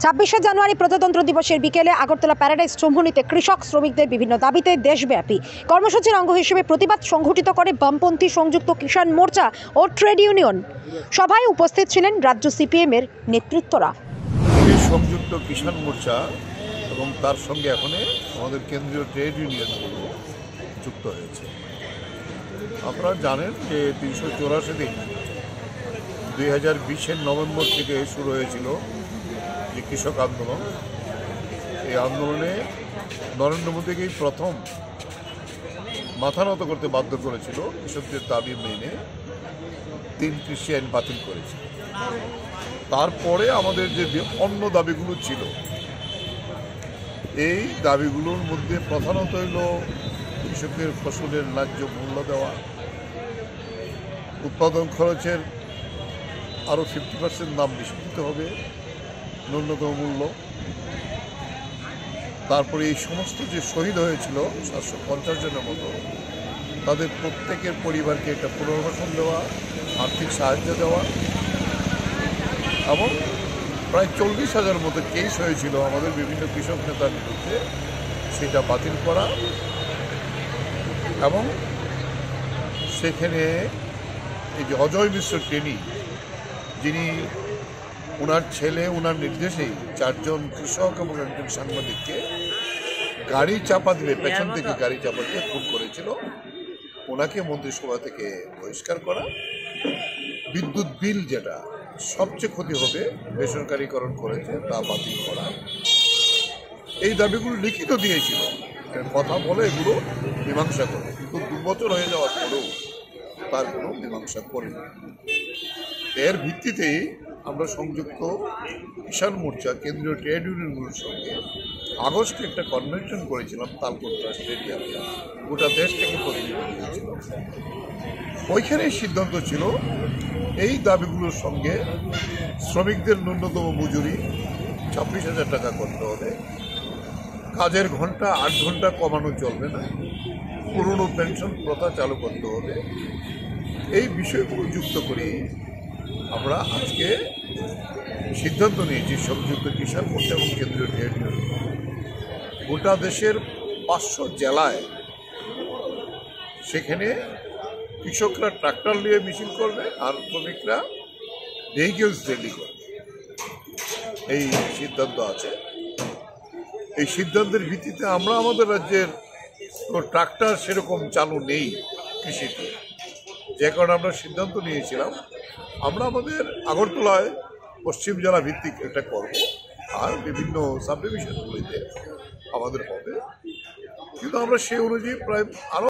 26শে জানুয়ারি প্রজাতন্ত্র দিবসের বিকেলে আগরতলা প্যারাডাইস চৌমুহনীতে কৃষক শ্রমিকদের বিভিন্ন দাবিতে দেশব্যাপী কর্মসূচির অঙ্গ হিসেবে প্রতিবাদ সংগঠিত করে বামপন্থী সংযুক্ত কিষাণ মোর্চা ও ট্রেড ইউনিয়ন। সভায় উপস্থিত ছিলেন রাজ্য সিপিএম এর নেতৃত্বরা। সংযুক্ত কিষাণ মোর্চা এবং তার সঙ্গে এখন আমাদের কেন্দ্রীয় ট্রেড ইউনিয়নগুলো যুক্ত হয়েছে। আপনারা জানেন যে 384 দিন 2020-এর নভেম্বর থেকে শুরু হয়েছিল যে কৃষক আন্দোলন। এই আন্দোলনে নরেন্দ্র মোদীকেই প্রথম মাথা নত করতে বাধ্য করেছিল। কৃষকদের দাবি মেনে 3 কৃষি আইন বাতিল করেছে। তারপরে আমাদের যে অন্য দাবিগুলো ছিল, এই দাবিগুলোর মধ্যে প্রধানত হইল কৃষকদের ফসলের ন্যায্য মূল্য দেওয়া, উৎপাদন খরচের আরও 50% দাম বেশি দিতে হবে, ন্যূনতম মূল্য। তারপরে এই সমস্ত যে শহীদ হয়েছিল 750 জনের মতো, তাদের প্রত্যেকের পরিবারকে একটা পুনর্বাসন দেওয়া, আর্থিক সাহায্য দেওয়া, এবং প্রায় 40,000 মতো কেস হয়েছিল আমাদের বিভিন্ন কৃষক নেতার বিরুদ্ধে, সেটা বাতিল করা। এবং সেখানে এই যে অজয় মিশ্র টেনি, যিনি ওনার ছেলে ওনার নির্দেশেই 4 জন কৃষক এবং একজন সাংবাদিককে গাড়ি চাপা দিয়ে, পেছন থেকে গাড়ি চাপা দিয়ে খুন করেছিল, ওনাকে মন্ত্রিসভা থেকে বহিষ্কার করা। বিদ্যুৎ বিল যেটা সবচেয়ে ক্ষতি হবে বেসরকারীকরণ করেছে, তা বাতিল করা। এই দাবিগুলো লিখিত দিয়েছিল, কথা বলে এগুলো মীমাংসা করে, কিন্তু 2 বছর হয়ে যাওয়ার পরেও তার কোনো মীমাংসা করেনি। এর ভিত্তিতেই আমরা সংযুক্ত কিষাণ মোর্চা কেন্দ্রীয় ট্রেড ইউনিয়নগুলোর সঙ্গে আগস্টে একটা কনভেনশন করেছিলাম তালকোটরা স্টেডিয়ামে। গোটা দেশ থেকে প্রতিনিধি হয়েছিল। ওইখানে সিদ্ধান্ত ছিল এই দাবিগুলোর সঙ্গে শ্রমিকদের ন্যূনতম মজুরি 26,000 টাকা করতে হবে, কাজের ঘন্টা 8 ঘন্টা কমানো চলবে না, পুরনো পেনশন প্রথা চালু করতে হবে। এই বিষয়গুলো যুক্ত করে আমরা আজকে সিদ্ধান্ত নিয়েছি সংযুক্ত কিষাণ মোর্চা এবং কেন্দ্রীয় ট্রেড ইউনিয়ন গোটা দেশের 500 জেলায়, সেখানে কৃষকরা ট্রাক্টর নিয়ে মিছিল করবে আর শ্রমিকরা ভেহিকেলস র্যালি করবে। এই সিদ্ধান্ত আছে। এই সিদ্ধান্তের ভিত্তিতে আমরা আমাদের রাজ্যের ট্রাক্টর সেরকম চালু নেই কৃষিতে, যে কারণে আমরা সিদ্ধান্ত নিয়েছিলাম আমরা আমাদের আগরতলায় পশ্চিম জেলা ভিত্তিক এটা করব, আর বিভিন্ন সাব ডিভিশনগুলিতে আমাদের হবে। কিন্তু আমরা সেই অনুযায়ী প্রায় আরও